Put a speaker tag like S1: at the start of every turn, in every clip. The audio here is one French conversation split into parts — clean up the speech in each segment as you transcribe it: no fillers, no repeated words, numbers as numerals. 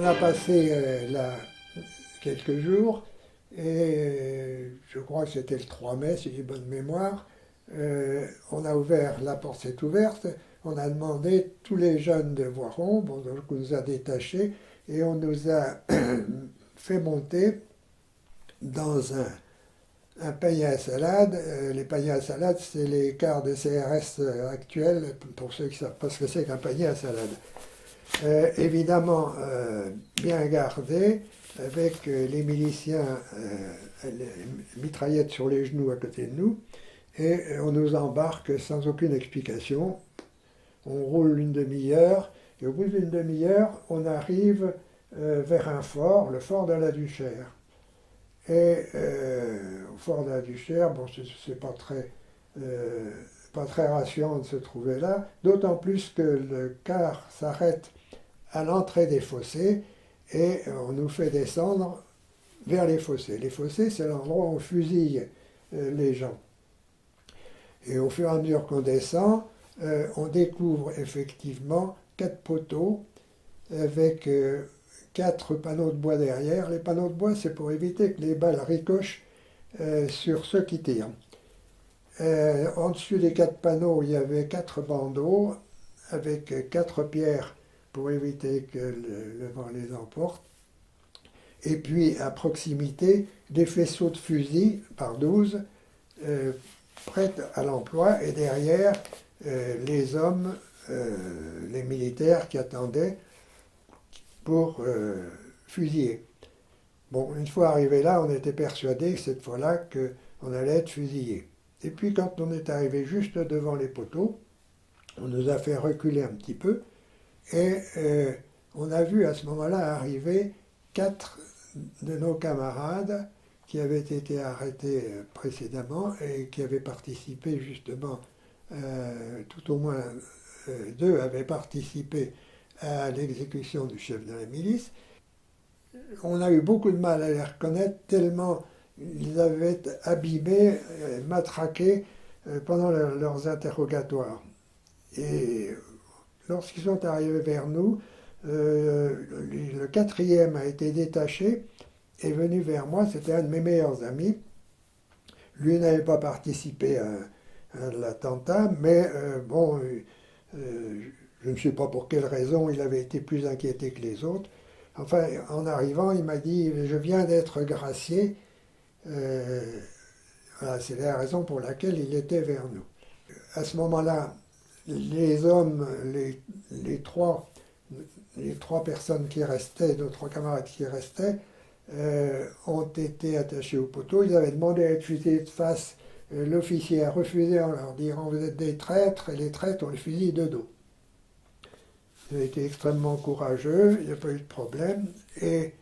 S1: On a passé là quelques jours et je crois que c'était le 3 mai, si j'ai bonne mémoire. On a ouvert, la porte s'est ouverte, on a demandé tous les jeunes de Voiron, bon, donc on nous a détachés et on nous a fait monter dans un panier à salade. Les paniers à salade, c'est les cars de CRS actuels, pour ceux qui ne savent pas ce que c'est qu'un panier à salade. Évidemment, bien gardé, avec les miliciens, les mitraillettes sur les genoux à côté de nous, et on nous embarque sans aucune explication. On roule une demi-heure, et au bout d'une demi-heure, on arrive vers un fort, le fort de la Duchère. Et au fort de la Duchère, bon, c'est pas très rassurant de se trouver là, d'autant plus que le car s'arrête à l'entrée des fossés et on nous fait descendre vers les fossés. Les fossés, c'est l'endroit où on fusille les gens. Et au fur et à mesure qu'on descend, on découvre effectivement 4 poteaux avec 4 panneaux de bois derrière. Les panneaux de bois, c'est pour éviter que les balles ricochent sur ceux qui tirent. En dessus des 4 panneaux, il y avait 4 bandeaux avec 4 pierres pour éviter que le vent les emporte. Et puis, à proximité, des faisceaux de fusils par 12, prêts à l'emploi, et derrière, les hommes, les militaires qui attendaient pour fusiller. Bon, une fois arrivé là, on était persuadé cette fois-là qu'on allait être fusillé. Et puis, quand on est arrivé juste devant les poteaux, on nous a fait reculer un petit peu, et on a vu à ce moment-là arriver 4 de nos camarades qui avaient été arrêtés précédemment et qui avaient participé justement, tout au moins 2 avaient participé à l'exécution du chef de la milice. On a eu beaucoup de mal à les reconnaître tellement ils avaient été abîmés, matraqués pendant leurs interrogatoires. Et lorsqu'ils sont arrivés vers nous, le 4e a été détaché, est venu vers moi, c'était un de mes meilleurs amis. Lui n'avait pas participé à l'attentat, mais bon, je ne sais pas pour quelle raison, il avait été plus inquiété que les autres. Enfin, en arrivant, il m'a dit « Je viens d'être gracié ». Voilà, c'est la raison pour laquelle il était vers nous. À ce moment-là, les hommes, les trois personnes qui restaient, nos 3 camarades qui restaient, ont été attachés au poteau. Ils avaient demandé à être fusillés de face. L'officier a refusé en leur disant « Vous êtes des traîtres », et les traîtres, on les fusille de dos. Ils ont été extrêmement courageux, il n'y a pas eu de problème. Et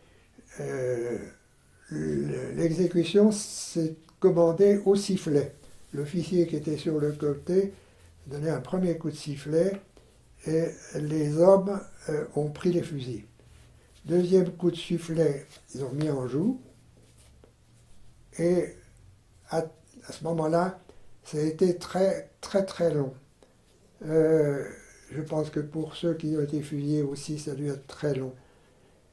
S1: l'exécution s'est commandée au sifflet. L'officier qui était sur le côté donnait un premier coup de sifflet et les hommes ont pris les fusils. Deuxième coup de sifflet, ils ont mis en joue. Et à ce moment-là, ça a été très très très long. Je pense que pour ceux qui ont été fusillés aussi, ça a dû être très long.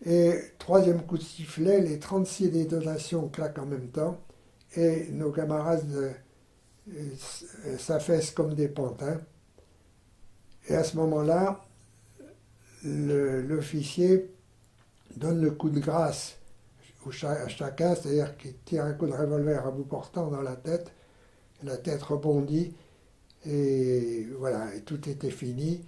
S1: Et troisième coup de sifflet, les 36 détonations claquent en même temps et nos camarades s'affaissent comme des pantins. Et à ce moment-là, l'officier donne le coup de grâce à chacun, c'est-à-dire qu'il tire un coup de revolver à bout portant dans la tête rebondit, et voilà, et tout était fini.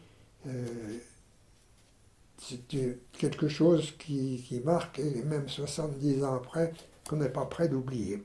S1: C'était quelque chose qui marque, et même 70 ans après, qu'on n'est pas prêt d'oublier.